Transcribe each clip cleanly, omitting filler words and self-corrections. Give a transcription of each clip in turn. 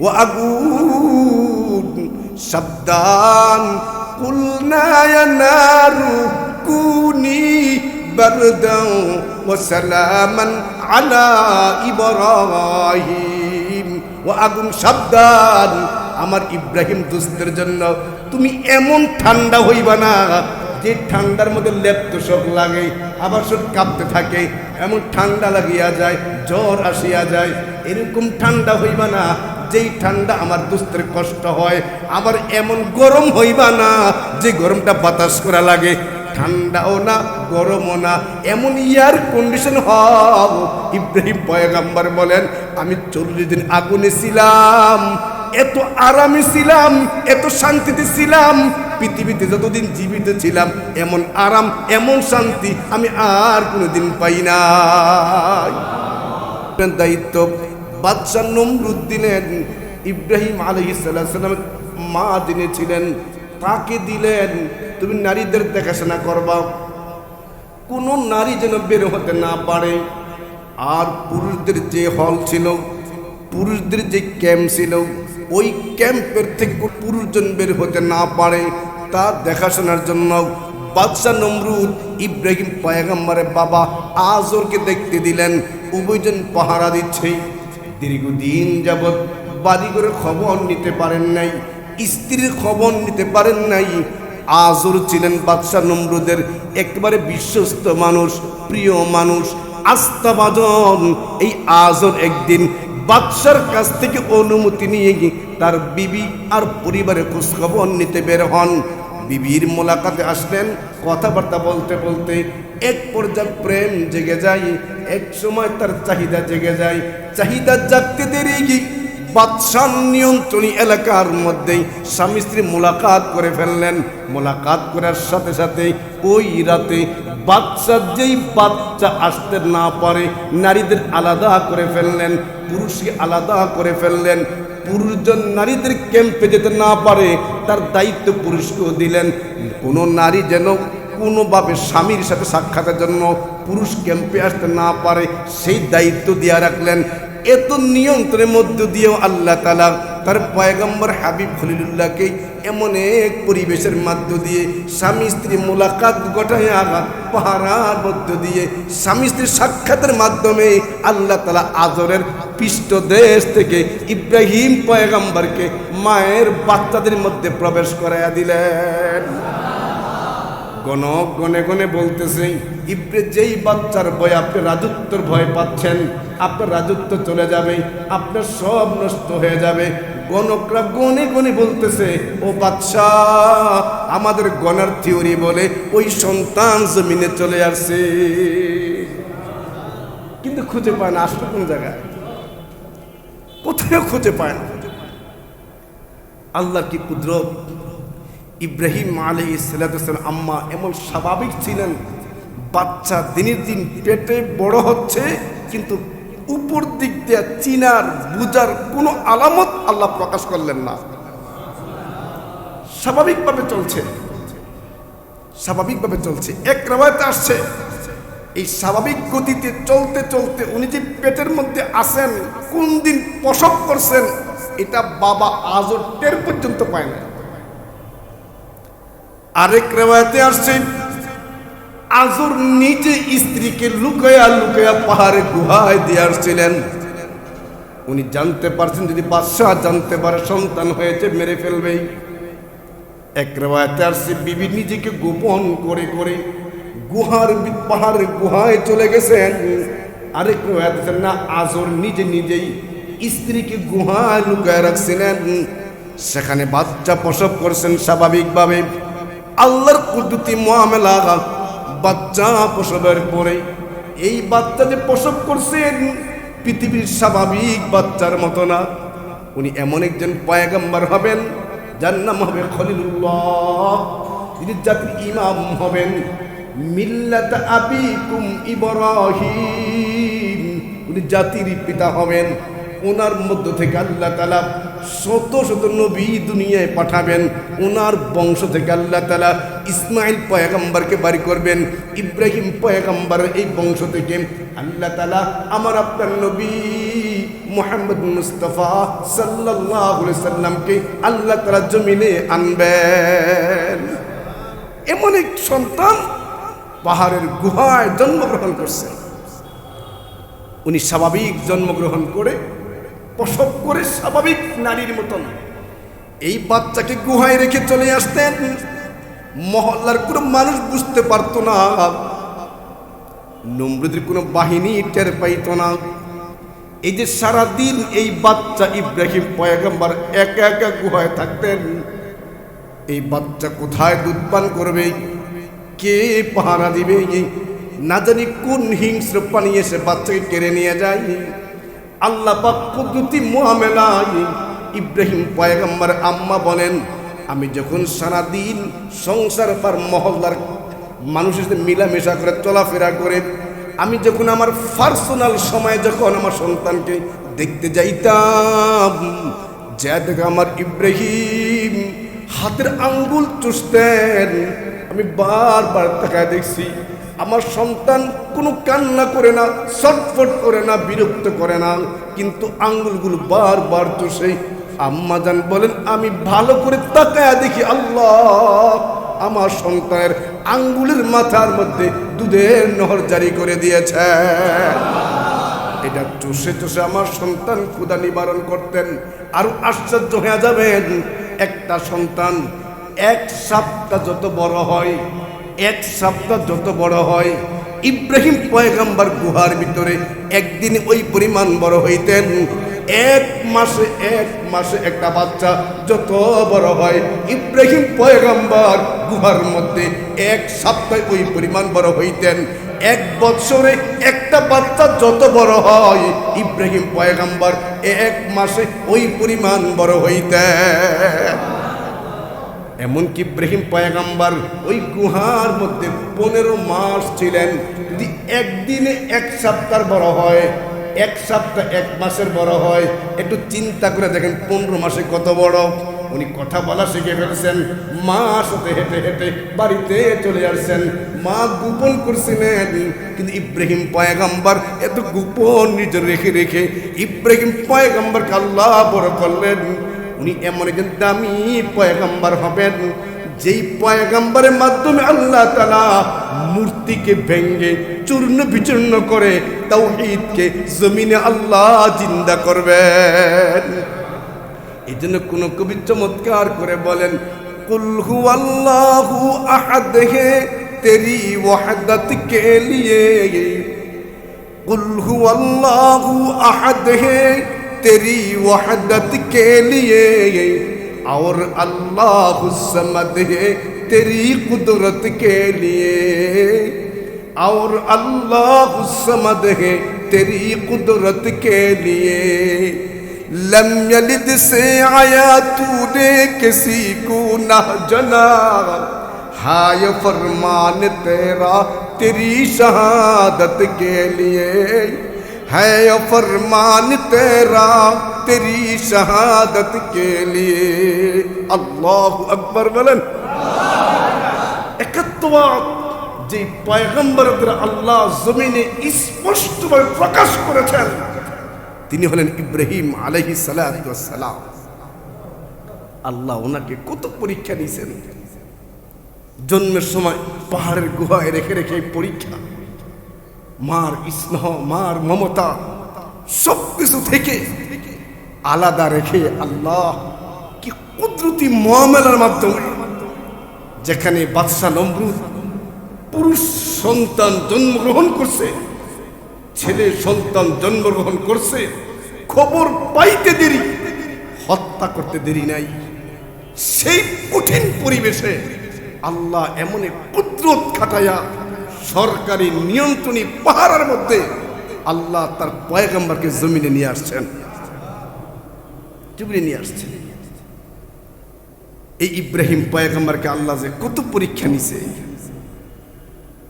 ওয়া আগুন সাবধান কুলনা ইয়া নারু কুনি বারদান ওয়া সালামান আলা ইব্রাহিম। ওয়া আগুন সাবধান, আমার ইব্রাহিম দোস্তের জন্য তুমি এমন ঠান্ডা হইবা না যে ঠান্ডার মধ্যে লেপ তোষক লাগে, আবার সব কাঁপতে থাকে, এমন ঠান্ডা লাগিয়া যায়, জ্বর আসিয়া যায়। এরকম ঠান্ডা হইবা না যেই ঠান্ডা আমার দোস্তের কষ্ট হয়। আবার এমন গরম হইবা না যে গরমটা বাতাস করা লাগে। ঠান্ডাও না গরমও না, এমন এয়ার কন্ডিশন হও। ইব্রাহিম পয়গম্বর বলেন, আমি 40 দিন আগুনে ছিলাম, এত আরামে ছিলাম, এত শান্তিতে ছিলাম, পৃথিবীতে যতদিন জীবিত ছিলাম এমন আরাম, এমন শান্তি আমি আর কোনোদিন পাই নাই। দায়িত্ব বাদশাহ নমরুদ দিলেন, ইব্রাহিম আলাইহিস সালাম মা যিনি ছিলেন তাকে দিলেন, তুমি নারীদের দেখাশোনা করবা, কোনো নারী যেন বের হতে না পারে। আর পুরুষদের যে হল ছিল, পুরুষদের যে ক্যাম্প ছিল, ওই ক্যাম্পের থেকে পুরুষজন বের হতে না পারে, তা দেখাশোনার জন্য বাদশাহ নমরুদ ইব্রাহিম পয়গম্বরের বাবা আজরকে দেখতে দিলেন। উভয়জন পাহারা দিচ্ছে। দীর্ঘদিন যাবৎ বাড়ি করে খবর নিতে পারেন নাই, স্ত্রীর খবর নিতে পারেন নাই। আজর ছিলেন বাদশাহ নমরুদের একেবারে বিশ্বস্ত মানুষ, প্রিয় মানুষ, আস্থাভাজন। এই আজর একদিন বাদশার কাছ থেকে অনুমতি নিয়ে তার বিবি আর পরিবারের খোঁজখবর নিতে বের হন। বিবির মোলাকাতে আসলেন, কথাবার্তা বলতে বলতে এক পর্যায়ে প্রেম জেগে যায়, এক সময় তার চাহিদা জেগে যায়। চাহিদা জাগতে দেরি বাদশাহ নিয়ন্ত্রণী এলাকার মধ্যেই স্বামী স্ত্রী মোলাকাত করে ফেললেন। মোলাকাত করার সাথে সাথে ওই রাতে বাদশাহ যেই বাচ্চা আসতে না পারে, নারীদের আলাদা করে ফেললেন, পুরুষকে আলাদা করে ফেললেন। পুরুষজন নারীদের ক্যাম্পে যেতে না পারে, তার দায়িত্ব পুরুষকেও দিলেন। কোনো নারী যেন কোনোভাবে স্বামীর সাথে সাক্ষাতের জন্য পুরুষ ক্যাম্পে আসতে না পারে, সেই দায়িত্ব দিয়ে রাখলেন। এত নিয়ন্ত্রণের মধ্য দিয়েও আল্লাহ তাআলা তার পয়গম্বর হাবিব খলিলুল্লাহকে এমন এক পরিবেশের মধ্য দিয়ে স্বামী স্ত্রী মোলাকাত ঘটায়া পাহারার মধ্য দিয়ে স্বামী স্ত্রীর সাক্ষাতের মাধ্যমে আল্লাহ তাআলা আজরের পৃষ্ঠদেশ থেকে ইব্রাহিম পয়গম্বরকে মায়ের বাচ্চাদের মধ্যে প্রবেশ করাইয়া দিলেন। গনে গনে বলতেছে, যেই বাচ্চার ভয় আপনি রাজত্বর ভয় পাচ্ছেন, আপনার রাজত্ব চলে যাবে, আপনার সব নষ্ট হয়ে যাবে। গণকরা গনে গনে বলতেছে, ও বাদশাহ, আমাদের গণার থিওরি বলে ওই সন্তান জমিনে চলে আসছে, কিন্তু খুঁজে পায় না। আসলে কোন জায়গায়, কোথাও খুঁজে পায় না। আল্লাহর কি কুদরত! ইব্রাহিম আলাইহিস সালাম আম্মা এমন স্বাভাবিক ছিলেন, বাচ্চা দিনের দিন পেটে বড় হচ্ছে, কিন্তু উপর দিক দিয়ে চিনার বুঝার কোনো আলামত আল্লাহ প্রকাশ করলেন না। স্বাভাবিকভাবে চলছে, স্বাভাবিকভাবে চলছে। এক রাওয়ায়াতে আসছে, এই স্বাভাবিক গতিতে চলতে চলতে উনি যে পেটের মধ্যে আসেন, কোন দিন প্রসব করছেন, এটা বাবা আজও টের পর্যন্ত পায় না। আরেক রেওয়ায়াতে আসছে, আজর নিজে স্ত্রীকে লুকায়া লুকায়া পাহাড়ে গুহায় দিয়ে আসছিলেন। উনি জানতে পারছেন যদি বাদশাহ জানতে পারে সন্তান হয়েছে মেরে ফেলবেই। এক রেওয়ায়াতে আসছে, বিবি নিজেকে গোপন করে করে পাহাড়ের গুহায় চলে গেছেন। আরেক রেওয়ায়াতে না, আজর নিজে নিজেই স্ত্রীকে গুহায় লুকায় রাখছিলেন, সেখানে বাচ্চা প্রসব করছেন স্বাভাবিকভাবে। আল্লাহর কুদরতি মুআমেলা, বাচ্চা প্রসবের পরে এই বাচ্চা যে প্রসব করছেন পৃথিবীর স্বাভাবিক বাচ্চার মতো না। উনি এমন একজন পয়গম্বর হবেন, যার নাম হবে খলিলুল্লাহ, যিনি জাতির ইমাম হবেন। মিল্লাত আবিকুম ইব্রাহিম, উনি জাতির পিতা হবেন। ওনার মধ্য থেকে আল্লাহ তাআলা শত শত নবী দুনিয়ায় পাঠাবেন। ওনার বংশ থেকে আল্লাহ তাআলা ইসমাইল পয়গম্বরকে বাড়ি করবেন। ইব্রাহিম পয়গম্বরের এই বংশ থেকে আল্লাহ তাআলা আমার আপনার নবী মুহাম্মদ মুস্তাফা সাল্লাল্লাহু আলাইহি সাল্লামকে আল্লাহ তাআলা জমিনে আনবেন। এমন এক সন্তান পাহাড়ের গুহায় জন্মগ্রহণ করছেন। উনি স্বাভাবিক জন্মগ্রহণ করে প্রসব করে স্বাভাবিক নারীর মতন এই বাচ্চাকে গুহায় রেখে চলে আসতেন। মহল্লার কোনো মানুষ বুঝতে পারতো না, নমরুদের কোনো বাহিনী টের পাইত না। এই যে সারাদিন এই বাচ্চা ইব্রাহিম পয়গম্বর একা একা গুহায় থাকতেন, এই বাচ্চা কোথায় দুধ পান করবে, কে পাহারা দিবে, না জানি কোন হিংস্র পানি এসে বাচ্চাকে কেড়ে নিয়ে যায়। আল্লাহ পাক কুদরতি মুআমেলায় ইব্রাহিম পয়গম্বর আম্মা বলেন, আমি যখন সারাদিন সংসার পার মহল্লার মানুষের সাথে মিলামেশা করে চলাফেরা করে আমি যখন আমার পার্সোনাল সময় যখন আমার সন্তানকে দেখতে যাইতাম, যা দেখে আমার ইব্রাহিম হাতের আঙ্গুল চুষতেন। আমি বারবার তাকায় দেখছি আমার সন্তান কোনো কান্না করে না, ছটফট করে না, বিরক্ত করে না, কিন্তু আঙ্গুলগুলো বারবার চুষে। আম্মা জান বলেন, আমি ভালো করে তাকায় দেখি আল্লাহ আমার সন্তানের আঙ্গুলের মাথার মধ্যে দুধের নহর জারি করে দিয়েছে। এটা চষে চষে আমার সন্তান ক্ষুধা নিবারণ করতেন। আর আশ্চর্য হয়ে যাবেন, একটা সন্তান এক সপ্তাহ যত বড় হয়, এক সপ্তাহ যত বড় হয়, ইব্রাহিম পয়গম্বর গুহার ভিতরে একদিন ওই পরিমাণ বড় হইতেন। এক মাসে একটা বাচ্চা যত বড় হয়, ইব্রাহিম পয়গম্বর গুহার মধ্যে এক সপ্তাহে ওই পরিমাণ বড় হইতেন। এক বছরে একটা বাচ্চা যত বড় হয়, ইব্রাহিম পয়গম্বর এক মাসে ওই পরিমাণ বড় হইতেন। এমনকি ইব্রাহিম পয়গম্বর ওই গুহার মধ্যে 15 মাস ছিলেন। যদি একদিনে এক সপ্তাহ বড় হয়, এক সপ্তাহ এক মাসের বড় হয়, একটু চিন্তা করে দেখেন 15 মাসে কত বড়। উনি কথা বলা শিখে ফেলছেন, মা সাথে হেঁটে হেঁটে বাড়িতে চলে আসছেন। মা গোপন করছিলেন, কিন্তু ইব্রাহিম পয়গম্বর এত গোপন নিজে রেখে রেখে ইব্রাহিম পয়গম্বরকে আল্লাহ বড় করলেন। উনি এমন একজন দামি পয়গম্বর হবেন, যেই পয়গম্বরের মাধ্যমে আল্লাহ তাআলা মূর্তিকে ভেঙ্গে চূর্ণ বিচূর্ণ করে তাওহীদকে জমিনে আল্লাহ জিন্দা করবেন। এই জন্য কোন কবি চমৎকার করে বলেন, কুল হুয়াল্লাহু আহাদ হে তেরি ওয়াহদত কে লিয়ে, কুল হুয়াল্লাহু আহাদ হে तेरी वहदत के लिए, और अल्लाह समद है तेरी कुदरत के लिए, और अल्लाह समद है तेरी कुदरत के लिए। लम यलिद से आया तूने किसी को न जना, हाय फरमान तेरा तेरी शहादत के लिए, है फरमान तेरा तेरी शहादत के लिए। अल्लाहु अकबर বলেন। একত্ববাদ যে পয়গম্বরদের আল্লাহ জমিনে স্পষ্টভাবে প্রকাশ করেছেন, তিনি হলেন ইব্রাহিম আলাইহিস সালাতু ওয়াস সালাম। আল্লাহ ওনাকে কত পরীক্ষা দিয়েছেন। জন্মের সময় পাহাড়ের গুহায় রেখে রেখে পরীক্ষা, মার স্নেহ, মার মমতা সবকিছু থেকে আলাদা রেখে আল্লাহ কি কুদরতি মুআমালার মাধ্যমে, যেখানে বাদশা নমরুদ পুরুষ সন্তান জন্মগ্রহণ করছে, ছেলে সন্তান জন্মগ্রহণ করছে, খবর পাইতে দেরি, হত্যা করতে দেরি নাই। সেই কঠিন পরিবেশে আল্লাহ এমন কুদরত খাটায়া সরকারি নিয়ন্ত্রণী পাহাড়ের মধ্যে আল্লাহ তার পয়গম্বরকে জমিনে নিয়ে আসছেন, জমিনে নিয়ে আসছেন। এই ইব্রাহিম পয়গম্বরকে আল্লাহ যে কত পরীক্ষা নিছে,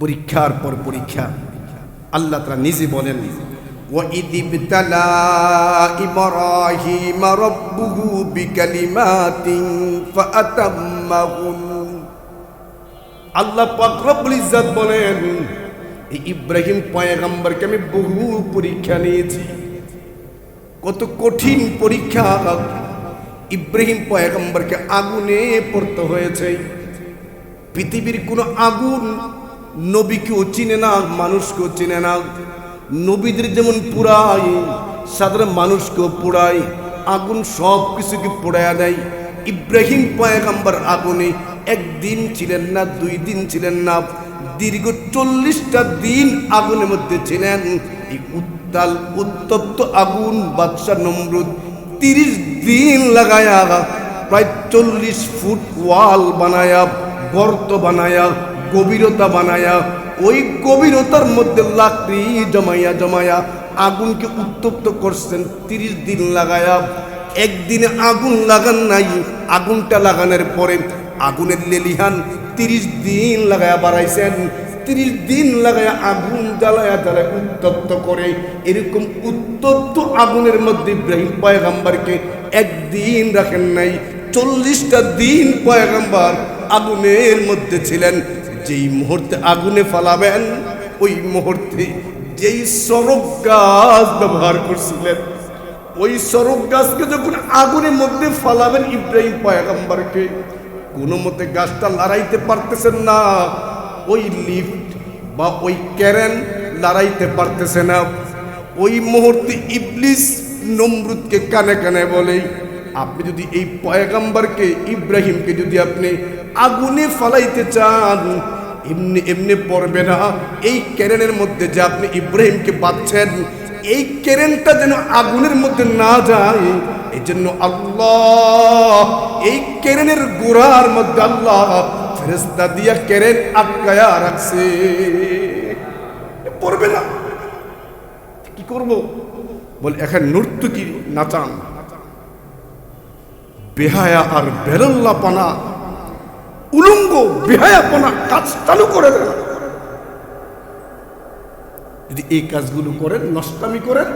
পরীক্ষার পর পরীক্ষা। আল্লাহ তাআলা নিজে বলেন, وَإِذِ ابْتَلَى إِبْرَاهِيمَ رَبُّهُ بِكَلِمَاتٍ فَأَتَمَّهُنَّ। আল্লাহ পাক রব্বুল ইজ্জত বলেন, এই ইব্রাহিম পয়গম্বরকে আমি বহু পরীক্ষা নিয়েছি। কত কঠিন পরীক্ষা, ইব্রাহিম পয়গম্বরকে আগুনে পড়তে হয়েছে। পৃথিবীর কোনো আগুন নবীকেও চিনে না, মানুষকেও চিনে না। নবীদের যেমন পুরায়, সাধারণ মানুষকেও পোড়ায়, আগুন সব কিছুকে পোড়ায়া দেয়। ইব্রাহিম পয়গম্বর আগুনে একদিন ছিলেন না, 2 দিন ছিলেন না, দীর্ঘ 40টা দিন আগুনের মধ্যে ছিলেন। এই উত্তাল উত্তপ্ত আগুন বাদশা নমরুদ 30 দিন লাগায়া প্রায় 40 ফুট ওয়াল বানায়া, গর্ত বানায়া, গভীরতা বানায়া, ওই গভীরতার মধ্যে লাকড়ি জমাইয়া জমাইয়া আগুনকে উত্তপ্ত করছেন 30 দিন লাগায়া। একদিনে আগুন লাগান নাই, আগুনটা লাগানোর পরে আগুনের লেলিহান 30 দিন লাগায়া বাড়াইছেন। 30 দিন লাগায়া আগুন জ্বালায়া জ্বালায় উত্তপ্ত করে, এরকম উত্তপ্ত আগুনের মধ্যে ইব্রাহিম পয়গম্বরকে একদিন রাখেন নাই। 40টা দিন পয়গম্বর আগুনের মধ্যে ছিলেন। যেই মুহূর্তে আগুনে ফালাবেন, ওই মুহূর্তে যেই সরক গাছ ব্যবহার করছিলেন, ওই সরক গাছকে যখন আগুনের মধ্যে ফালাবেন ইব্রাহিম পয়গম্বরকে, কোনো মতে গাছটা লড়াইতে পারতেছেন না। ওই লিফট বা ওই ক্যারেন লড়াইতে পারতেছে না। ওই মুহূর্তে ইবলিস নমরুদকে কানে কানে বলে, আপনি যদি এই পয়গম্বরকে ইব্রাহিমকে যদি আপনি আগুনে ফালাইতে চান, এমনি এমনি পড়বে না। এই ক্যারেনের মধ্যে যে আপনি ইব্রাহিমকে বাঁধছেন, এই ক্যারেনটা যেন আগুনের মধ্যে না যায়, এই জন্য আল্লাহ এই ক্যারেনের গোড়ার মধ্যে আল্লাহ ফেরেশতা দিয়া ক্যারেন আটকায়া রাখছে, পড়বে না। কি করব? বলে এখন নর্তকী নাচান, বেহায়া আর বেরল্লাপানা, উলঙ্গ বেহায়াপনা কাজ চালু করে দেন। যদি এই কাজগুলো করেন, নষ্টামি করেন,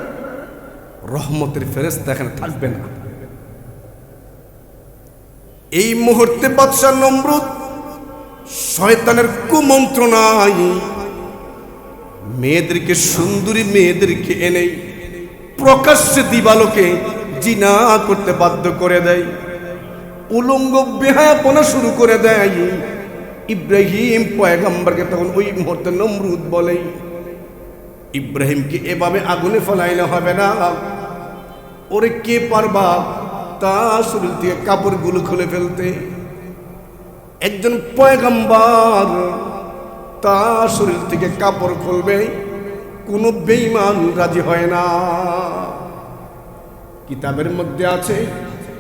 রহমতের ফেরেশতা এখানে থাকবে না। এই মুহূর্তে বাদশা নমরুদ শয়তানের কুমন্ত্রণায় মেয়েদেরকে, সুন্দরী মেয়েদেরকে এনে প্রকাশ্যে দিবালোকে জিনা করতে বাধ্য করে দেয়, উলঙ্গ বেহায়াপনা শুরু করে দেয়। ইব্রাহিম পয়গম্বরকে তখন ওই মুহূর্তে নমরুদ বলে, ইব্রাহিমকে এভাবে আগুনে ফেলাইলে হবে না, ওরে কে পারবা তার শরীর থেকে কাপড়গুলো খুলে ফেলতে? একজন পয়গম্বর তার শরীর থেকে কাপড় খুলবে, কোনো বেঈমান রাজি হয় না। কিতাবের মধ্যে আছে,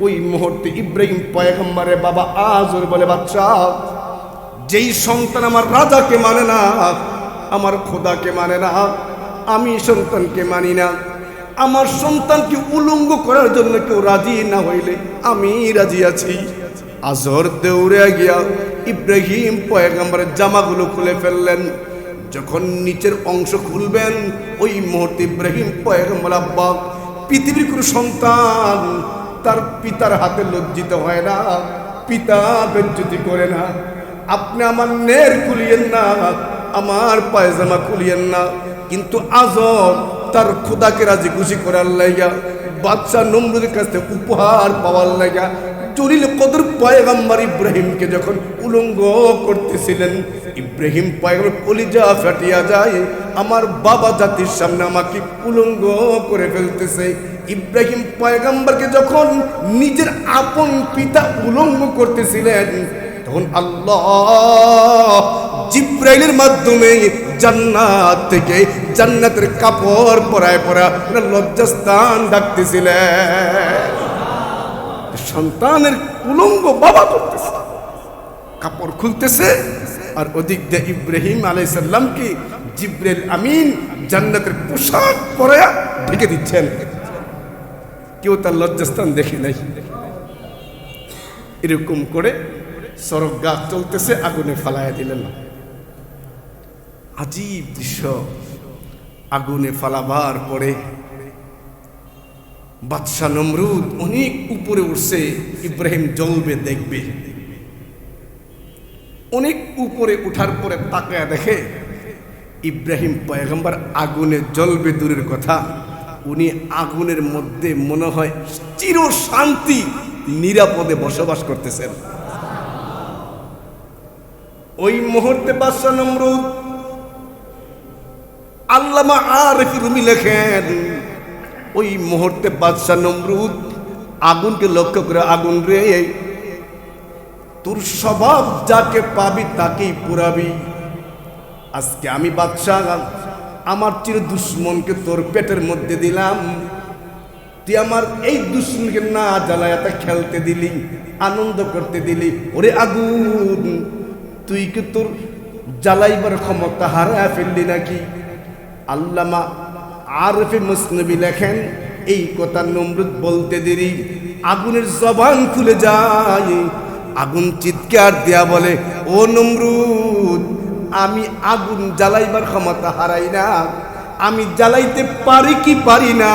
ওই মুহূর্তে ইব্রাহিম পয়গম্বরের বাবা আজর বলে, বাচ্চা, যেই সন্তান আমার রাজাকে মানে না, আমার খোদাকে মানে না, আমি সন্তানকে মানি না। আমার সন্তানকে উলঙ্গ করার জন্য কেউ রাজি না হইলে আমি রাজি আছি। আজর দৌড়ে গিয়া ইব্রাহিম পয়গম্বরের জামাগুলো খুলে ফেললেন। যখন নিচের অংশ খুলবেন, ওই মুহূর্তে ইব্রাহিম পয়গম্বর, আব্বা, পৃথিবীর কোনো সন্তান তার পিতার হাতে লজ্জিত হয় না, পিতা বেজ্জতি করে না। আপনি আমার নের খুলিয়েন না, আমার পায়জামা খুলিয়েন না, কিন্তু আজব তার খোদাকে রাজি খুশি করার লাগা, বাদশা নমরুদের কাছ থেকে উপহার পাওয়ার লাগা জলিল কদর পয়গম্বর ইব্রাহিমকে যখন উলঙ্গ করতেছিলেন, ইব্রাহিম পয়গম্বর কলিজা ফাটিয়া যায়, আমার বাবা জাতির সামনে আমাকে উলঙ্গ করে ফেলতেছে। ইব্রাহিম পয়গম্বরকে যখন নিজের আপন পিতা উলঙ্গ করতেছিলেন, তখন আল্লাহ জিব্রাইলের মাধ্যমে জান্নাত থেকে জান্নাতের কাপড় পরায় পরা লজ্জাস্থান ডাকতেছিলেন। সন্তানের উলঙ্গ বাবা করতেছে, কাপড় খুলতেছে, আর ওদিক দিয়ে ইব্রাহিম আলাইহিস সালামকে জিব্রাইল আমিন জান্নাতের পোশাক পরায়া ঢেকে দিচ্ছেন। কেউ তার লজ্জাস্থান দেখে নাই। এরকম করে সড়ক গাছ চলতেছে, আগুনে ফালাইয়া দিলেন। আজীব দৃশ্য। আগুনে ফালাবার পরে বাদশা নমরুদ অনেক উপরে উঠছে, ইব্রাহিম জ্বলবে দেখবে। অনেক উপরে উঠার পরে তাকায়া দেখে ইব্রাহিম পয়গম্বর আগুনে জ্বলবে দূরের কথা, উনি আগুনের মধ্যে মনে হয় চির শান্তি নিরাপদে বসবাস করতেছেন। ওই মুহূর্তে বাদশা নমরুদ, আল্লামা আরিফি রুমি লেখেন, ওই মুহূর্তে বাদশা নমরুদ আগুনকে লক্ষ্য করে, আগুন রে, তোর স্বভাব যাকে পাবি তাকেই পুরাবি। আজকে আমি বাদশা আমার চির দুশ্মনকে তোর পেটের মধ্যে দিলাম, তুই আমার এই দুশ্মনকে না জ্বালায় তা খেলতে দিলি, আনন্দ করতে দিলি। ওরে আগুন, তুই কি তোর জ্বালাইবার ক্ষমতা হারায় ফেললি নাকি? আল্লামা আরিফি মুসনবী লেখেন, এই কথা নমরুদ বলতে দেরি আগুনের জবান খুলে যায়। আগুন চিৎকার দেয়া বলে, ও নমরুদ, আমি আগুন জ্বালাইবার ক্ষমতা হারাই না, আমি জ্বালাইতে পারি কি পারি না,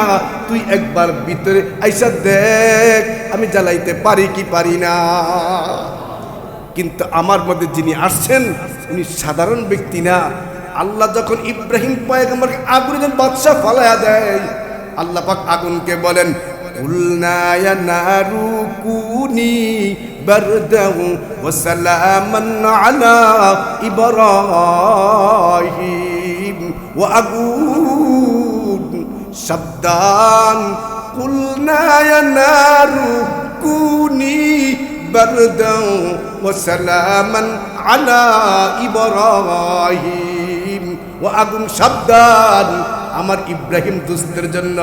তুই একবার ভিতরে আইসা দেখ আমি জ্বালাইতে পারি কি পারি না। কিন্তু আমার মধ্যে যিনি আসছেন উনি সাধারণ ব্যক্তি না। আল্লাহ যখন ইব্রাহিম পয়গম্বরকে আগুনের বাদশা ফালায়া দেয়, আল্লাহ পাক আগুনকে বলেন, কুলনা ইয়া নারু কুনি বারদাও ওয়া সালামান আলা ইব্রাহিম ওয়া আগুন সাবধান, কুলনা ইয়া নারু কুনি বারদাও ওয়া সালামান আলা ইব্রাহিম ও আগুন সাবধান, আমার ইব্রাহিম দুস্তের জন্য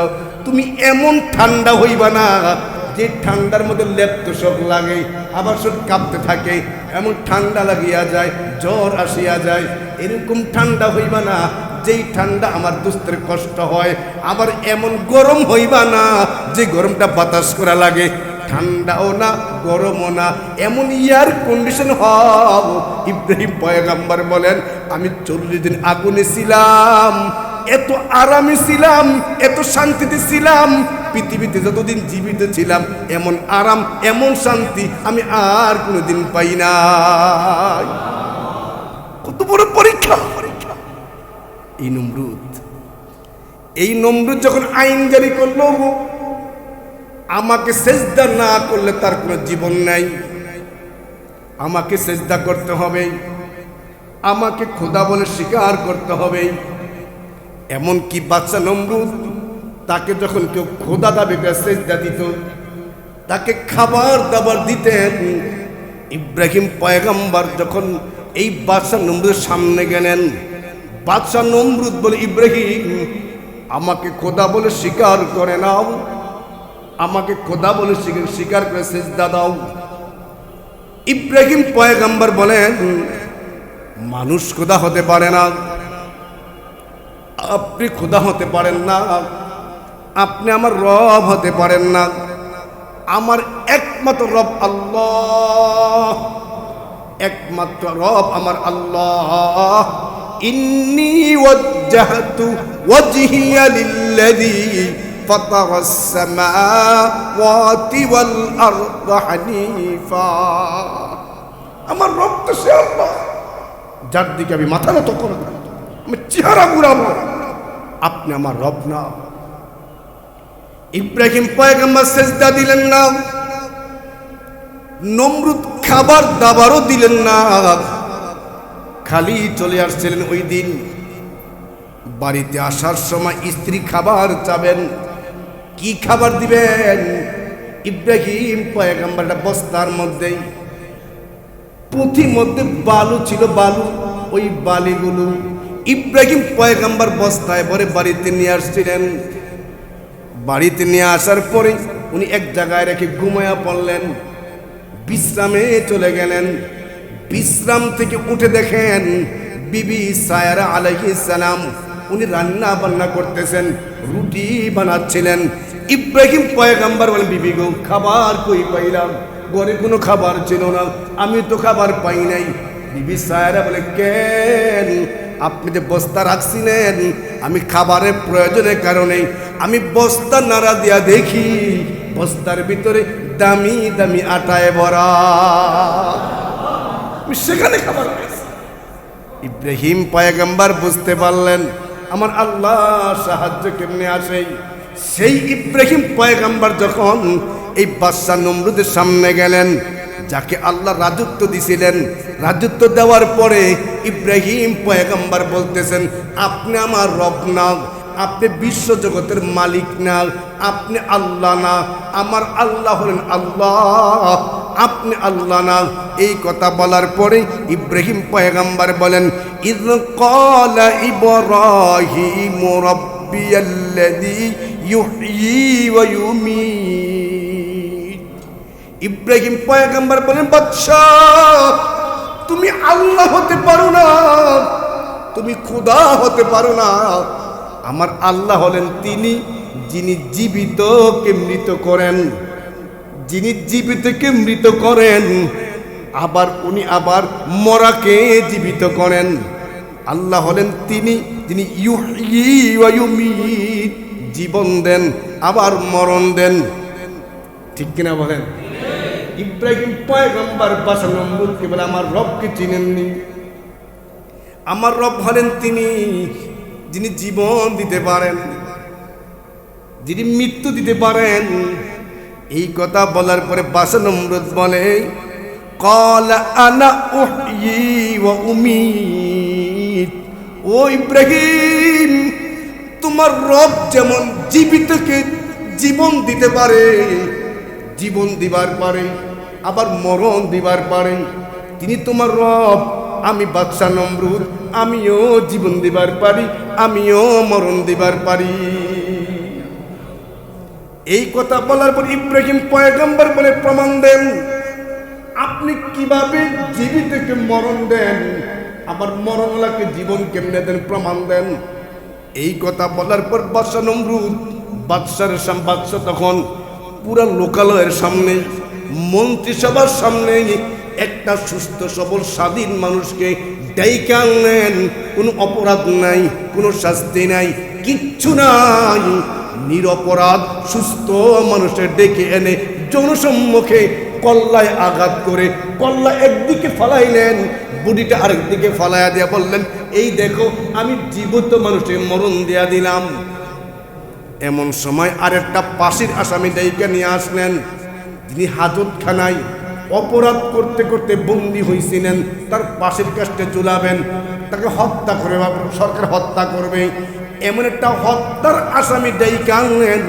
তুমি এমন ঠান্ডা হইবা না যে ঠান্ডার মধ্যে লেপ্তশক লাগে, আবার সব কাঁপতে থাকে, এমন ঠান্ডা লাগিয়া যায়, জ্বর আসিয়া যায়। এরকম ঠান্ডা হইবা না যেই ঠান্ডা আমার দুস্তের কষ্ট হয়। আবার এমন গরম হইবা না যে গরমটা বাতাস করা লাগে। ঠান্ডাও না গরমও না, এমন এয়ার কন্ডিশন হও। ইব্রাহিম পয়গম্বর বলেন, আমি 40 দিন আগুনে ছিলাম, এত আরামে ছিলাম, এত শান্তিতে ছিলাম, পৃথিবীতে যতদিন জীবিত ছিলাম এমন আরাম এমন শান্তি আমি আর কোনোদিন পাই নাই। কত বড় পরীক্ষা! এই নমরুদ যখন আইন জারি করলো, আমাকে সেজদা না করলে তার কোনো জীবন নাই, আমাকে সেজদা করতে হবে, আমাকে খোদা বলে স্বীকার করতে হবে। এমন কি বাদশা নমরুদ তাকে যখন কেউ খোদা দাবি করে সেজদা দিত, তাকে খাবার দাবার দিতেন। ইব্রাহিম পয়গম্বর যখন এই বাদশা নমরুদের সামনে গেলেন, বাদশা নমরুদ বলে, ইব্রাহিম আমাকে খোদা বলে স্বীকার করে নাও, আমাকে খোদা বলে স্বীকার করে সেজদা দাও। ইব্রাহিম পয়গম্বর বলেন, মানুষ খোদা হতে পারে না, আপনি খোদা হতে পারেন না, আপনি আমার রব হতে পারেন না, আমার একমাত্র রব আল্লাহ, একমাত্র রব আমার আল্লাহ। ইন্নী ওয়াজ্জাহতু ওয়াজহিয়া লিল্লাযী ফাতারাস সামাওয়াতি ওয়াল আরদ হানিফা। আমার রব তো সে আল্লাহ যার দিকে আমি মাথা নত করব, আমি চেহারা ঘুরাবো, আপনি আমার রব না। ইব্রাহিম পয়গম্বর সেজদা দিলেন না, নমরুদ খাবার দাবারও দিলেন না, খালি চলে আসছিলেন। ওই দিন বাড়িতে আসার সময় স্ত্রী খাবার চাবেন, কি খাবার দিবেন? ইব্রাহিম পয়গম্বরটা বস্তার মধ্যে, পুঁথির মধ্যে বালু ছিল, বালু, ওই বালিগুলো ইব্রাহিম পয়গম্বর বস্তায় ভরে বাড়িতে নিয়ে আসছিলেন। বাড়িতে নিয়ে আসার পরে উনি এক জায়গায় রেখে ঘুমায়া পড়লেন, বিশ্রামে চলে গেলেন। বিশ্রাম থেকে উঠে দেখেন বিবি সায়রা আলাইহিস সালাম উনি রান্না বান্না করতেছেন, রুটি বানাচ্ছিলেন। ইব্রাহিম পয়গম্বর বলেন, বিবি গো, খাবার কই পাইলাম? ঘরে কোনো খাবার ছিল না, আমি তো খাবার পাই নাই। বিবি সায়রা বলে, কেন? আপনি যে বস্তা রাখছিলেন, আমি খাবারের প্রয়োজনের কারণে আমি বস্তা নাড়া দিয়া দেখি বস্তার ভিতরে দামি দামি আটায় ভরা, সেখানে খাবার পেয়েছি। ইব্রাহিম পয়গম্বর বুঝতে পারলেন আমার আল্লাহ সাহায্য কেমনে আসে। সেই ইব্রাহিম পয়গম্বর যখন এই বাদশা নমরুদের সামনে গেলেন, যাকে আল্লাহ রাজত্ব দিছিলেন, রাজত্ব দেওয়ার পরে ইব্রাহিম পয়গম্বর বলতেছেন, আপনি আমার রব না, আপনি বিশ্বজগতের মালিক না, আপনি আল্লাহ না, আমার আল্লাহ হলেন আল্লাহ, আপনি আল্লাহ না। এই কথা বলার পরে ইব্রাহিম পয়গম্বর বলেন, ইয ক্বালা ইব্রাহিম রাব্বিয়াল্লাযী ইউহয়ী ওয়া ইউমীত। ইব্রাহিম পয়গম্বর বলেন, বাদশাহ তুমি আল্লাহ হতে পারো না, তুমি খোদা হতে পারো না, আমার আল্লাহ হলেন তিনি যিনি জীবিতকে মৃত করেন, যিনি জীবিতকে মৃত করেন, আবার উনি আবার মরাকে জীবিত করেন। আল্লাহ হলেন তিনি যিনি ইউহয়ী ওয়া ইউমীত, জীবন দেন আবার মরণ দেন। ঠিক কিনা বলেন? ইব্রাহিম পয়গম্বর বাদশা নমরুদকে বলে, আমার রবকে চিনেননি? আমার রব হলেন তিনি যিনি জীবন দিতে পারেন, যিনি মৃত্যু দিতে পারেন। এই কথা বলার পরে বাদশা নমরুদ বলে, ক্বালা আনা উহয়ী ওয়া উমীত। ও ইব্রাহিম, তোমার রব যেমন জীবিতকে জীবন দিতে পারে, জীবন দিবার পারে, আবার মরণ দিবার পারে, তিনি তোমার রব। আমি বাদশা নমরুদ, আমিও জীবন দিবার পারি, আমিও মরণ দিবার পারি। এই কথা বলার পর ইব্রাহিম পয়গম্বর বলে, প্রমাণ দেন, আপনি কিভাবে জীবিতকে মরণ দেন, আবার মরণওয়ালাকে জীবন কেমনে দেন, প্রমাণ দেন। এই কথা বলার পর বাদশা নমরুদ, বাদশা তখন পুরা লোকালয়ের সামনে, মন্ত্রিসভার সামনে একটা সুস্থ সবল স্বাধীন মানুষকে ডাইকে আনলেন। কোনো অপরাধ নাই, কোনো শাস্তি নাই, কিচ্ছু নাই, নিরপরাধ সুস্থ মানুষের ডেকে এনে জনসম্মুখে কল্লায় আঘাত করে কল্লা একদিকে ফালাইলেন, বুড়িটা আরেকদিকে ফালাইয়া দিয়া বললেন, এই দেখো আমি জীবিত মানুষের মরণ দিয়া দিলাম। এমন সময় আরেকটা ফাঁসির আসামি ডাইকে নিয়ে আসলেন, যিনি হাজতখানায় অপরাধ করতে করতে বন্দী হয়েছিলেন, তার পাশের কাছে ঝুলাবেন, তাকে হত্যা করে সরকার হত্যা করবে। এমন একটা হত্যার আসামি ডেকে আনলেন,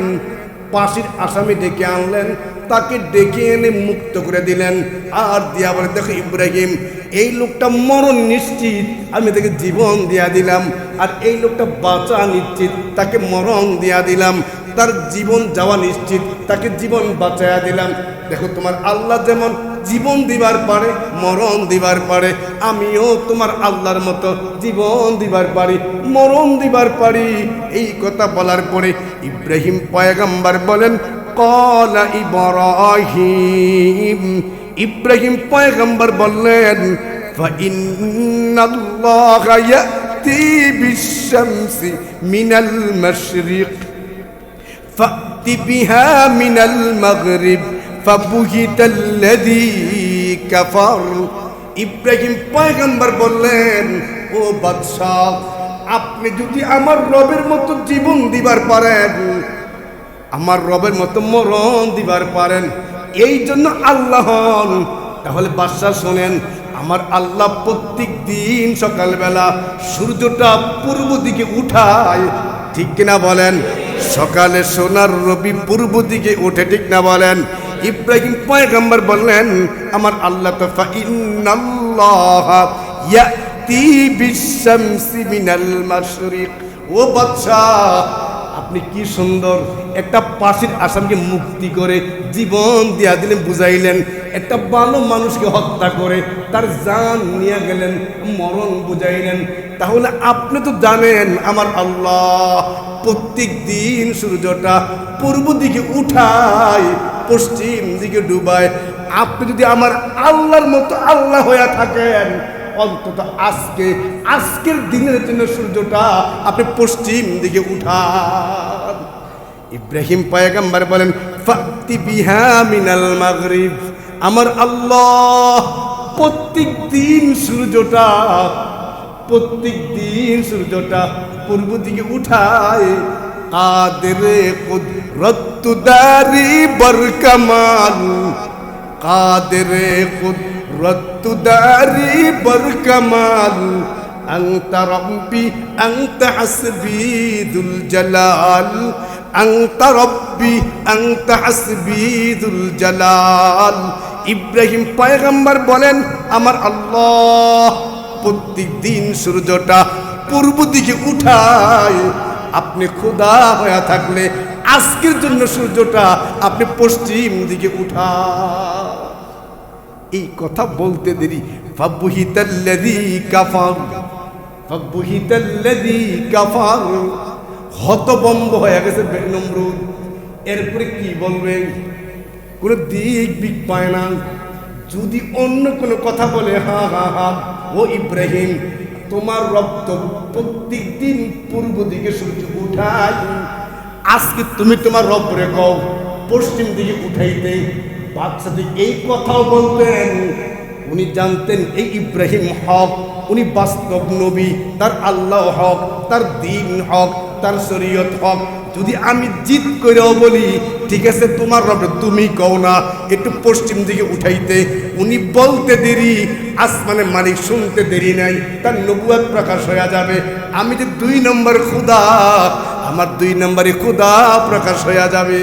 ফাঁসির আসামি ডেকে আনলেন, তাকে ডেকে এনে মুক্ত করে দিলেন। আর দিয়া বলে, দেখো ইব্রাহিম, এই লোকটা মরণ নিশ্চিত, আমি তাকে জীবন দিয়া দিলাম, আর এই লোকটা বাঁচা নিশ্চিত, তাকে মরণ দিয়া দিলাম, তার জীবন যাওয়া নিশ্চিত, তাকে জীবন বাঁচাইয়া দিলাম। দেখো তোমার আল্লাহ যেমন জীবন দিবার পারে, মরণ দিবার পারে, আমিও তোমার আল্লাহর মতো জীবন দিবার পারি, মরণ দিবার পারি। এই কথা বলার পরে ইব্রাহিম পয়গম্বর বলেন, ক্বালা ইব্রাহিম, ইব্রাহিম পয়গম্বর বললেন, ফাইন্নাল্লাহা ইয়াতি বিশ-শামসি মিনাল মাশরিক ফাতি বিহা মিনাল মাগরিব ফাবুহিতাল্লাযী কাফার। ইব্রাহিম পয়গম্বর বললেন, ও বাদশাহ, আপনি যদি আমার রবের মতো জীবন দিবার পারেন, আমার রবের মতো মরণ দিবার পারেন, এই জন্য আল্লাহ হন, তাহলে বাদশাহ শোনেন, আমার আল্লাহ প্রত্যেক দিন সকালবেলা সূর্যটা পূর্ব দিকে উঠায়। ঠিক কিনা বলেন? সকালে সোনার রবি পূর্ব দিকে ওঠে, ঠিক না বলেন? ইব্রাহিম পয়গম্বর বললেন, আমার আল্লাহ তো ফাইন্নাল্লাহা ইয়াতি বিশ-শামসি মিনাল মাশরিক। ও বাদশাহ, আপনি কি সুন্দর একটা ফাঁসির আসামিকে মুক্তি করে জীবন দিয়া দিলেন, বুঝাইলেন। একটা ভালো মানুষকে হত্যা করে তার জান নিয়ে গেলেন, মরণ বুঝাইলেন। তাহলে আপনি তো জানেন আমার আল্লাহ প্রত্যেক দিন সূর্যটা পূর্ব দিকে উঠায়, পশ্চিম দিকে ডুবায়। আপনি যদি আমার আল্লাহর মতো আল্লাহ হয়ে থাকেন, অন্তত আজকের দিনের জন্য সূর্যটা আপনি পশ্চিম দিকে উঠান। ইব্রাহিম পয়গম্বর বলেন, ফাতি বিহা মিনাল মাগরিব, আমার আল্লাহ প্রত্যেক দিন সূর্যটা পূর্ব দিকে উঠায়, কাদের কুদরত দারি বরকমাল কাদের কুদরত দারি বরকমাল আনতা রব্বি আনতা হাসবি যুল জালাল আনতা রব্বি আনতা হাসবি যুল জালাল। ইব্রাহিম পয়গম্বর বলেন, আমার আল্লাহ প্রত্যেক দিন সূর্যটা পূর্ব দিকে উঠায়, আপনি খোদা হয়ে থাকলে আজকের জন্য সূর্যটা আপনি পশ্চিম দিকে উঠা। এই কথা বলতে দেরি ফাবুহিতাল্লাযী কাফার ফাবুহিতাল্লাযী কাফার, হতভম্ব হয়ে গেছে নমরুদ। এরপরে কি বলবেন? কোনো দিক বিক পায় না। যদি অন্য কোনো কথা বলে, হা হা হা, ও ইব্রাহিম তোমার রব তো প্রত্যেক দিন পূর্ব দিকে সূর্য উঠায়, আজকে তুমি তোমার রবরে কও পশ্চিম দিকে উঠাইতে। বাদশা এই কথাও বলতেন, উনি জানতেন এই ইব্রাহিম হক, উনি বাস্তব নবী, তার আল্লাহ হক, তার দিন হক, তার শরীয়ত হক। যদি আমি জিদ করেও বলি ঠিক আছে তোমার রব তুমি কও না একটু পশ্চিম দিকে উঠাইতে, উনি বলতে দেরি, আসমানে মালিক শুনতে দেরি নাই, তার নবুয়ত প্রকাশ হয়ে যাবে। আমি যে 2 নম্বর খোদা, আমার 2 নম্বরে খোদা প্রকাশ হয়ে যাবে।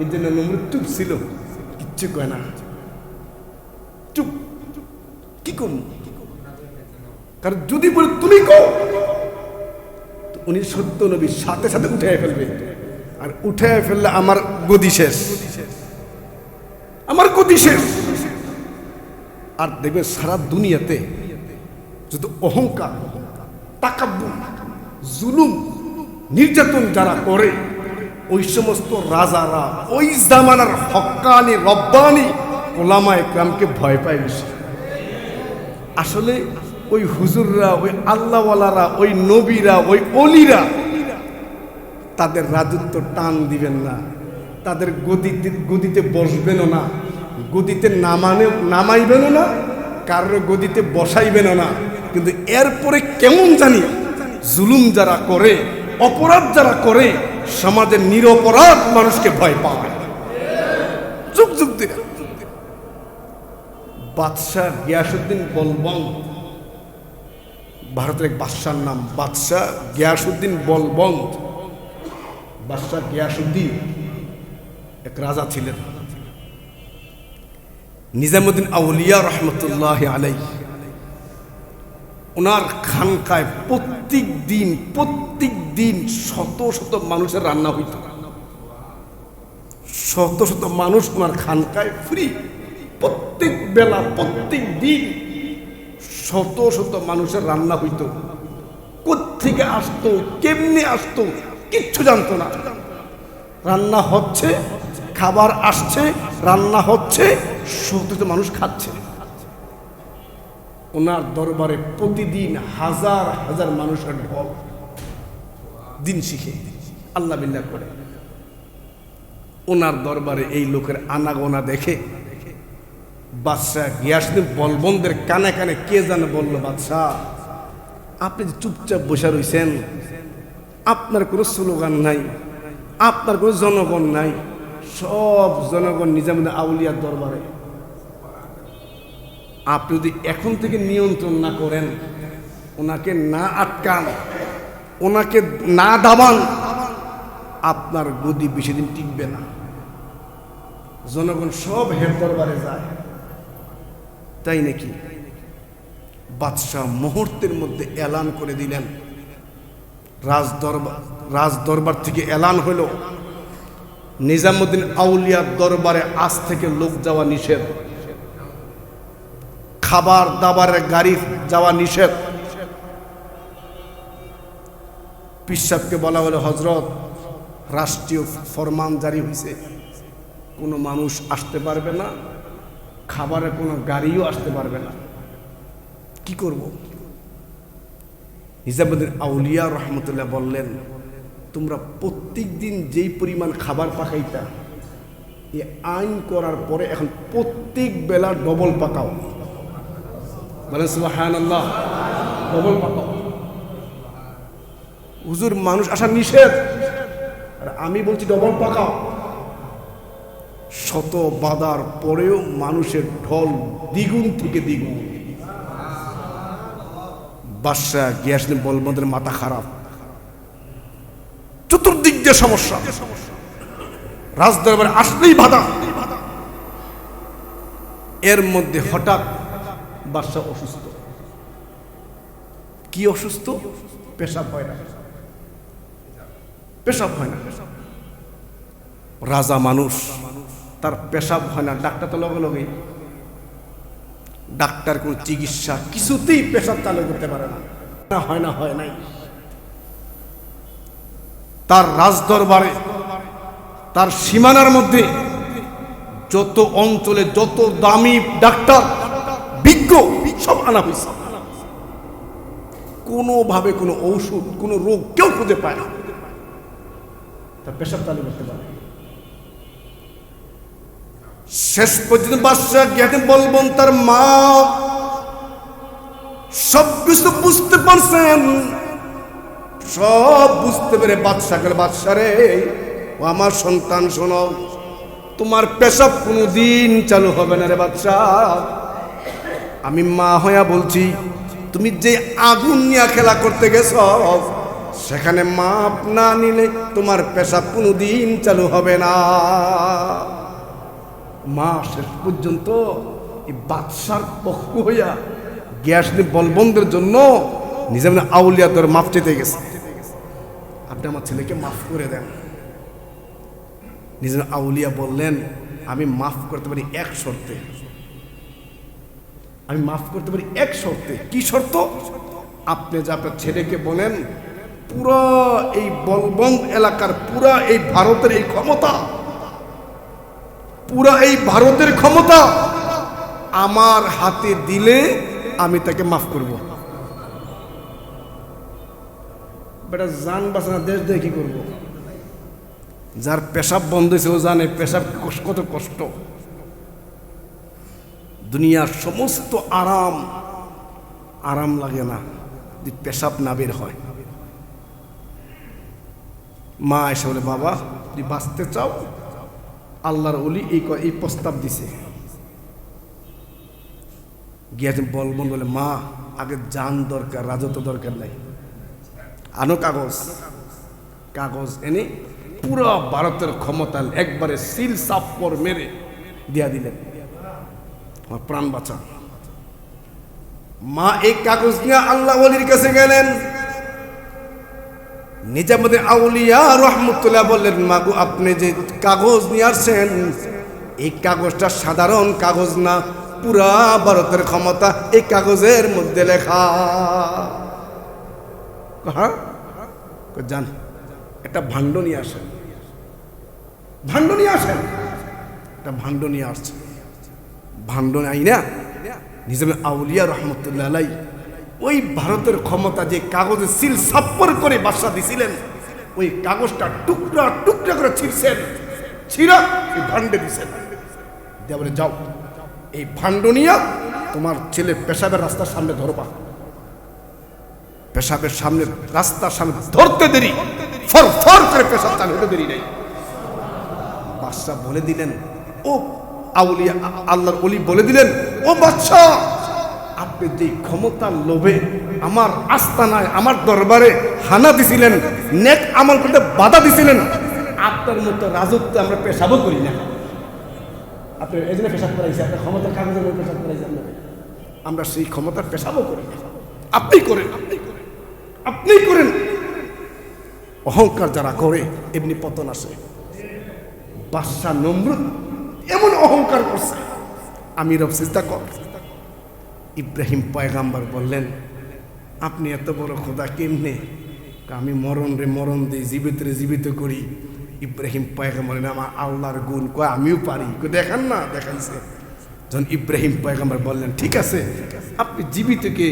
এই জন্য নমরুদ চুপ ছিল, কিচ্ছু কয় না, চুপ। কি করব? কারণ যদি বলে তুমি কও, উনি সত্য নবী, সাথে সাথে উঠে ফেলবে। আর উঠে ফেললে আমার গদি শেষ, আমার গদি শেষ। আর দেখবে সারা দুনিয়াতে যদি অহংকার, তাকাব্বুর, জুলুম, নির্যাতন যারা করে, ওই সমস্ত রাজারা ওই জামানার হক্কানি রব্বানি ওলামায়ে কেরামকে ভয় পায় বেশি। আসলে ওই হুজুররা, ওই আল্লাহওয়ালারা, ওই নবীরা, ওই অলিরা তাদের রাজত্ব টান দিবেন না, তাদের গদিতে বসবেনও না, গদিতে নামাইবেনও না, কারোর গদিতে বসাইবেনও না। কিন্তু এরপরে কেমন জানি জুলুম যারা করে, অপরাধ যারা করে, সমাজের নিরপরাধ মানুষকে ভয় পায় যুগ যুগ ধরে। বাদশাহ গিয়াসউদ্দিন বলবন্ত, ভারতের এক বাদশার নাম বাদশাহ গিয়াসউদ্দিন বলবন্ত। বাদশাহ গিয়াসউদ্দিন এক রাজা ছিলেন, নিজামুদ্দিন আউলিয়া রহমতুল্লাহ আলাইহি। ওনার খানকায় প্রত্যেক দিন শত শত মানুষের রান্না হইত, শত শত মানুষ ওনার খানকায় ফ্রি। প্রত্যেক বেলা, প্রত্যেক দিন শত শত মানুষের রান্না হইত। কোত্থেকে আসতো, কেমনে আসতো, কিচ্ছু জানতো না। রান্না হচ্ছে, খাবার আসছে, রান্না হচ্ছে, শত শত মানুষ খাচ্ছে। ওনার দরবারে প্রতিদিন হাজার হাজার মানুষের ঢল, দিন শিখে আল্লাহ বিল্লাহ করে। ওনার দরবারে এই লোকের আনাগোনা দেখে বাদশাহ গিয়াসউদ্দিন বলবন্তের কানে কানে কে জানে বলল, বাদশাহ আপনি যে চুপচাপ বসে রয়েছেন, আপনার কোনো স্লোগান নাই, আপনার কোনো জনগণ নাই, সব জনগণ নিজামুদ্দিন আউলিয়ার দরবারে। আপনি যদি এখন থেকে নিয়ন্ত্রণ না করেন, ওনাকে না আটকান, ওনাকে না দাবান, আপনার গদি বেশি দিন টিকবে না। জনগণ সব হের দরবারে যায়, তাই নাকি? বাদশাহ মুহূর্তের মধ্যে এলান করে দিলেন, রাজদরবার থেকে এলান হলো নিজামুদ্দিন আউলিয়ার দরবারে আজ থেকে লোক যাওয়া নিষেধ, খাবার দাবারের গাড়ি যাওয়া নিষেধ। পীর সাহেবকে বলা হলো, হযরত রাষ্ট্রীয় ফরমান জারি হয়েছে, কোনো মানুষ আসতে পারবে না, খাবারের কোনো গাড়িও আসতে পারবে না, কি করব? নিজামুদ্দিন আউলিয়া রহমতুল্লাহ বললেন, তোমরা প্রত্যেক দিন যেই পরিমাণ খাবার পাকাইতা, এই আইন করার পরে এখন প্রত্যেক বেলা ডবল পাকাও। বলেন সুবহানাল্লাহ, ডবল পাকাও। হুজুর মানুষ আসা নিষেধ, আর আমি বলছি ডবল পাকাও। শত বাধার পরেও মানুষের ঢল দ্বিগুণ থেকে দ্বিগুণ। বাদশা গিয়াসুদ্দিন বলবন্দের মাথা খারাপ, চতুর্দিক দিয়ে সমস্যা, রাজদরবারে আসলেই বাধা। এর মধ্যে হঠাৎ বাদশা অসুস্থ। কি অসুস্থ? পেশাব হয় না, পেশাব হয় না। রাজা মানুষ, তার পেশাব হয় না, ডাক্তার তো লগে লগে, ডাক্তার কোন চিকিৎসা কিছুতেই পেশাব চালু করতে পারে না, হয় না, হয় নাই। তার রাজদরবারে, তার সীমানার মধ্যে যত অঞ্চলে যত দামি ডাক্তার বিজ্ঞ সব আনা হয়েছে, কোনোভাবে কোনো ঔষধ কোনো রোগ কেউ খুঁজে পায় না তার পেশাব চালু করতে পারে। শেষ পর্যন্ত বাদশা জ্ঞানে বলবেন, তার মা সব কিছু বুঝতে পারছেন, সব বুঝতে পেরে বাদশা গেল, বাদশা রে ও আমার সন্তান শোনো, তোমার পেশাব কোনোদিন চালু হবে না রে বাদশা। আমি মা হইয়া বলছি, তুমি যে আগুন নিয়ে খেলা করতে গেছ সেখানে মাপ না নিলে তোমার পেশাব কোনোদিন চালু হবে না। মা শেষ পর্যন্ত এই বাদশার পক্ষ হইয়া গিয়াসুদ্দিন বলবন্দের জন্য নিজে আউলিয়াদের মাফ চেতে গেছে, আপনি আমার ছেলেকে মাফ করে দেন। নিজের আউলিয়া বললেন, আমি মাফ করতে পারি এক শর্তে, আমি মাফ করতে পারি এক শর্তে। কি শর্ত? আপনি যে আপনার ছেলেকে বলেন পুরো এই বলবন্দ এলাকার, পুরা এই ভারতের এই ক্ষমতা, পুরা এই ভারতের ক্ষমতা আমার হাতে দিলে আমি তাকে মাফ করব। বেটা জান বাঁচানা দেশ দিয়ে কি করব? যার পেশাব বন্ধ হয়েছে ও জানে পেশাব কত কষ্ট। দুনিয়ার সমস্ত আরাম আরাম লাগে না যদি পেশাব না বের হয়। মা এসে বলে, বাবা যদি বাঁচতে চাও, আল্লাহর ওলি এই প্রস্তাব দিছে। গিয়েছেন বলবন বলে, মা আগে জান দরকার, রাজত্ব দরকার নাই, আনো কাগজ। কাগজ এনে পুরো ভারতের ক্ষমতা একবারে সিল সাপ্পর মেরে দিয়া দিলেন, আমার প্রাণ বাঁচা। মা এই কাগজ নিয়ে আল্লাহ ওলির কাছে গেলেন। নিজামুদ্দিন আউলিয়া রহমতুল্লাহ বললেন, মাগো আপনি যে কাগজ নিয়ে আসছেন এই কাগজটা সাধারণ কাগজ না, পুরা ভারতের ক্ষমতা এই কাগজের মধ্যে লেখা। হ্যাঁ জান, একটা ভাণ্ড নিয়ে আসেন, ভাণ্ড নিয়ে আসেন। একটা ভাণ্ড নিয়ে আসছে, ভাণ্ড নাই না। নিজামুদ্দিন আউলিয়া রহমতুল্লাহ আলাই ওই ভারতের ক্ষমতা যে কাগজে সিল সাপ্পর করে বাদশা দিছিলেন, ওই কাগজটা টুকরা টুকরা করে ছিঁড়ছেন, ছিঁড়া এই ভাণ্ডে দিছেন। দিয়ে বলে, যাও এই ভাণ্ড নিয়ে তোমার ছেলে পেশাবের রাস্তার সামনে ধরবা। পেশাবের সামনে রাস্তার সামনে ধরতে দেরি, ফর ফর করে পেশাব চালু হতে দেরি নেই। বাদশা বলে দিলেন, ও আউলিয়া আল্লাহর ওলি বলে দিলেন, ও বাদশা আপনি যে ক্ষমতার লোভে আমার আস্তানায় আমার দরবারে হানা দিছিলেন, নেক আমল করতে বাধা দিছিলেন, আপনার মতো রাজত্ব আমরা পেশাবও করি না। আপনি এই জন্য পেশাব করাইছেন, আপনার ক্ষমতার কাগজের উপর পেশাব করাইছেন, আমরা সেই ক্ষমতার পেশাবও করি না। আপনি করেন, আপনি করেন। অহংকার যারা করে এমনি পতন আসে। বাদশা নমরুদ এমন অহংকার করছে, আমি রব সিজদা কর। ইব্রাহিম পয়গাম্বর বললেন, আপনি এত বড় খোদা কেমনে? আমি মরণ রে মরণ দিই, জীবিত রে জীবিত করি। ইব্রাহিম পয়গাম্বর আমার আল্লাহর গুণ কয় আমিও পারি, দেখান না, দেখাইছে। যখন ইব্রাহিম পয়গাম্বর বললেন, ঠিক আছে আপনি জীবিতকে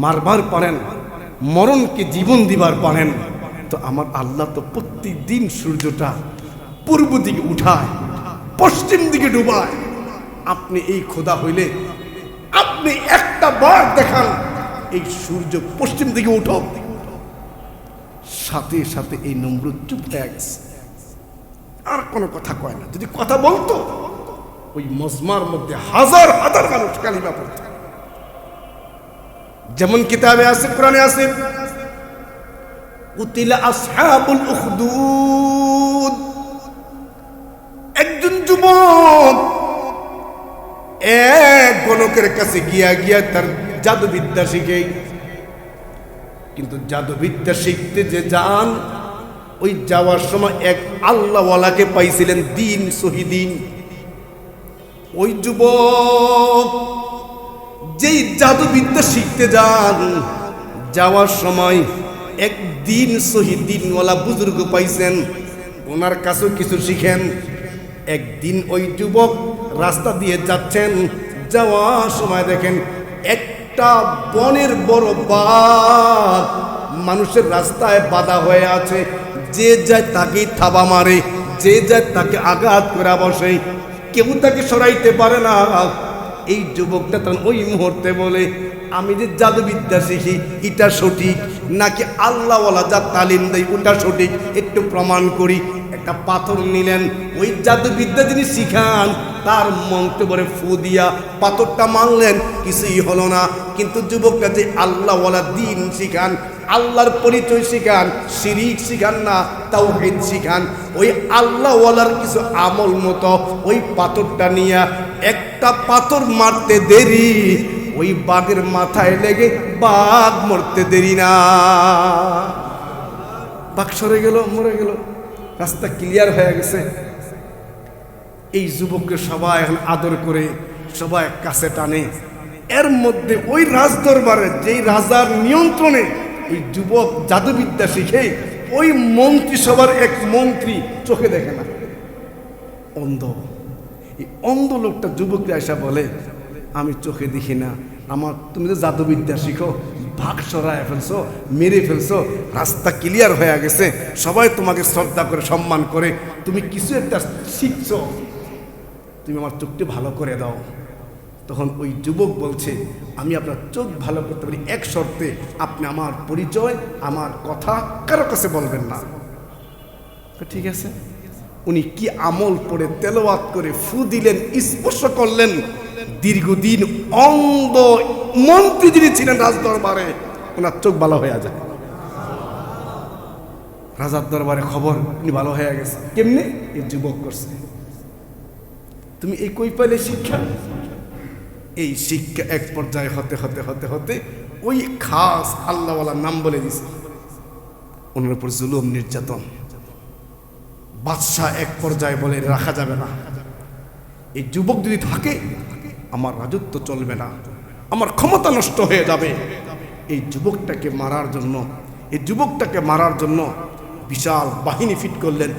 মারবার পারেন, মরণকে জীবন দিবার পারেন, তো আমার আল্লাহ তো প্রত্যেক দিন সূর্যটা পূর্ব দিকে উঠায়, পশ্চিম দিকে ডুবায়। আপনি এই খোদা হইলে আপনি একটা বার দেখান এই সূর্য পশ্চিম দিকে উঠো, সাথে সাথে এই নমরুদ চুপ হয়ে গেছে, আর কোনো কথা কয় না। যদি কথা বলতো ওই মজমার মধ্যে হাজার হাজার মানুষ কালিমা পড়ত। যেমন কিতাবে আছে, কোরআনে আছে, কুতিলা আসহাবুল উখদুদ। একজন যুবক এক গণকের কাছে গিয়া তার জাদুবিদ্যা শিখে, কিন্তু জাদুবিদ্যা শিখতে যে যান, ওই যাওয়ার সময় এক আল্লাহওয়ালাকে পাইছিলেন, দিন শহীদিন। ওই যুবক যেই জাদুবিদ্যা শিখতে যান, যাওয়ার সময় এক দিন শহীদিনওয়ালা বুজুর্গ পাইছেন, ওনার কাছেও কিছু শিখেন। একদিন ওই যুবক রাস্তা দিয়ে যাচ্ছেন, যাওয়ার সময় দেখেন একটা বনের বড় বাঘ মানুষের রাস্তায় বাধা হয়ে আছে। যে যায় তাকেই থাবা মারে, যে যায় তাকে আঘাত করে বসে, কেউ তাকে সরাইতে পারে না। এই যুবকটা তখন ওই মুহূর্তে বলে, আমি যে জাদুবিদ্যা শিখি এটা সঠিক নাকি আল্লাহওয়ালা যা তালিম দেয় ওটা সঠিক, একটু প্রমাণ করি। একটা পাথর নিলেন, ওই জাদুবিদ্যা যিনি শিখান তার মন্তব্যে ফু দিয়া পাথরটা মারলেন, কিছুই হলো না। কিন্তু যুবকটা যে আল্লাহওয়ালা দিন শিখান, আল্লাহর পরিচয় শিখান, শিরিক শিখান না, তাওহীদ শিখান, ওই আল্লাহওয়ালার কিছু আমল মতো ওই পাথরটা নিয়ে একটা পাথর মারতে দেরি, ওই বাঘের মাথায় লেগে বাঘ মরতে দেরি না। বাঘ সরে গেল, মরে গেল, রাস্তা ক্লিয়ার হয়ে গেছে। এই যুবককে সবাই এখন আদর করে সবাই কাছে টানে। এর মধ্যে ওই রাজদরবারে যেই রাজার নিয়ন্ত্রণে এই যুবক জাদুবিদ্যা শিখে, ওই মন্ত্রিসভার এক মন্ত্রী চোখে দেখে না, অন্ধ। এই অন্ধ লোকটা যুবককে এসে বলে, আমি চোখে দেখি না, আমার তুমি তো জাদুবিদ্যা শিখো, ভাগ সরায় ফেলছো, মেরে ফেলছো, রাস্তা ক্লিয়ার হয়ে গেছে, সবাই তোমাকে শ্রদ্ধা করে সম্মান করে, তুমি কিছু একটা শিখছো, তুমি আমার চোখটি ভালো করে দাও। তখন ওই যুবক বলছে, আমি আপনার চোখ ভালো করতে পারি এক শর্তে, আপনি আমার পরিচয়, আমার কথা কারো কাছে বলবেন না। ঠিক আছে। উনি কি আমল পড়ে তেলাওয়াত করে ফু দিলেন, স্পর্শ করলেন, দীর্ঘদিন অন্ধ মন্ত্রী যিনি ছিলেন রাজদরবারে, ওনার চোখ ভালো হয়ে যায়। রাজার দরবারে খবর উনি ভালো হয়ে গেছে। কেমনে? এই যুবক করছে। তুমি এই কই পাইলে শিক্ষা? এই শিক্ষা এক পর্যায়ে হতে হতে হতে হতে ওই খাস আল্লাহওয়ালার নাম বলে দিছে। ওনার উপর জুলুম নির্যাতন। বাদশাহ এক পর্যায়ে বলে, রাখা যাবে না, এই যুবক যদি থাকে আমার রাজত্ব চলবে না, আমার ক্ষমতা নষ্ট হয়ে যাবে। এই যুবকটাকে মারার জন্য বিশাল বাহিনী ফিট করলেন।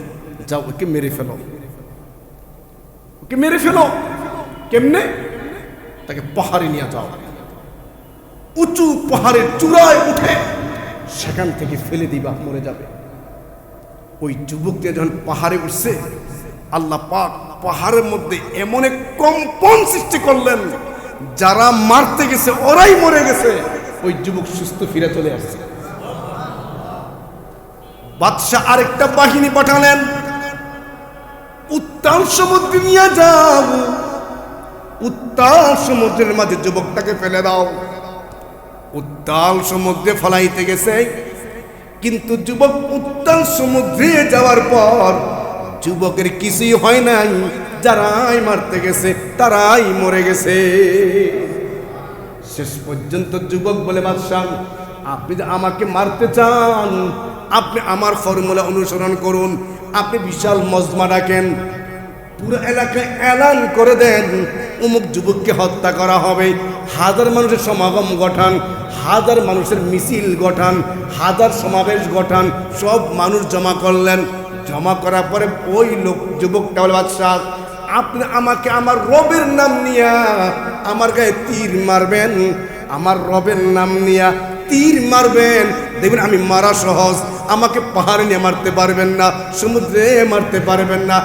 যাও ওকে মেরে ফেলো, ওকে মেরে ফেলো। কেমনে? তাকে পাহাড়ে নিয়ে যাও, উঁচু পাহাড়ের চূড়ায় উঠে সেখান থেকে ফেলে দিবা, মরে যাবে। ওই যুবককে যখন পাহাড়ে উঠছে, আল্লাহ পাক পাহাড়ের মধ্যে এমন এক কম্পন সৃষ্টি করলেন, যারা মারতে গেছে ওরাই মরে গেছে, ওই যুবক সুস্থ ফিরে চলে আসছে। বাদশাহ আরেকটা বাহিনী পাঠালেন, উত্তাল সমুদ্রে নিয়ে যাও, উত্তাল সমুদ্রের মাঝে যুবকটাকে ফেলে দাও। উত্তাল সমুদ্রে ফলাইতে গেছে, কিন্তু যুবক উত্তাল সমুদ্রে যাওয়ার পর যুবকের কিছুই হয় নাই, যারাই মারতে গেছে তারাই মরে গেছে। শেষ পর্যন্ত যুবক বলে, বাদশাহ আপনি যে আমাকে মারতে চান, আপনি আমার ফর্মুলা অনুসরণ করুন, আপনি বিশাল মজমা ডাকেন, পুরো এলাকায় এলান করে দেন অমুক যুবককে হত্যা করা হবে। হাজার মানুষের সমাগম গঠান, হাজার মানুষের মিছিল গঠান, হাজার সমাবেশ গঠান, সব মানুষ জমা করলেন। জমা করার পরে ওই যুবকটা বলে, বাদশাহ আপনি আমাকে আমার রবের নাম নিয়া আমার গায়ে তীর মারবেন, আমার রবের নাম নিয়া তীর মারবেন, দেখবেন আমি মারা সহজ। আমাকে পাহাড়ে নিয়ে মারতে পারবেন না, সমুদ্রে মারতে পারবেন না।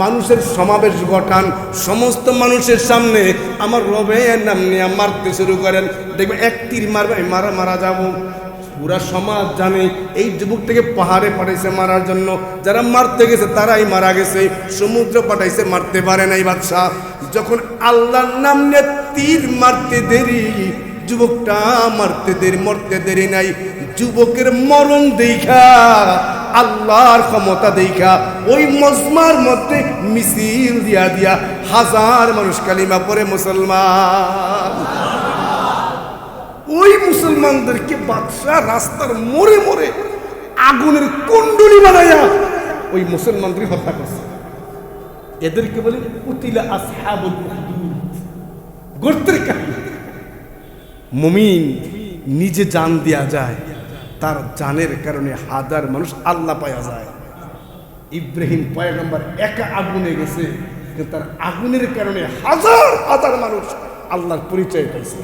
মানুষের সমাবেশ ঘটান, সমস্ত মানুষের সামনে আমার রবের নাম নিয়ে মারতে শুরু করেন, দেখবেন এক তীর মারবে, আমি মারা যাব। পুরা সমাজ জানে এই যুবকটাকে পাহাড়ে পাঠাইছে মারার জন্য, যারা মারতে গেছে তারাই মারা গেছে, সমুদ্র পাঠাইছে মারতে পারে নাই বাদশা। যখন আল্লাহর নাম নিয়ে তীর মারতে দেরি, যুবকটা মারতে দেরি, মরতে দেরি নাই, যুবকের মরণ দেখা আল্লাহর ক্ষমতা দেখা ওই মজমার মধ্যে মিছিল দিয়া দিয়া হাজার মানুষ কালিমা পড়ে মুসলমান। ওই মুসলমানদেরকে বাদশা রাস্তার মোড়ে মোড়ে আগুনের কুণ্ডুলি বানাইয়া ওই মুসলমানদের হত্যা করছে। এদেরকে বলে কুতিলা আসহাবুল উখদুদ, গর্তের কাহিনী। মুমিন নিজে জান দেয়া যায়, তার জানের কারণে হাজার মানুষ আল্লাহ পাওয়া যায়। ইব্রাহিম পয়গম্বর একা আগুনে গেছে, কিন্তু তার আগুনের কারণে হাজার হাজার মানুষ আল্লাহর পরিচয় পাইছে।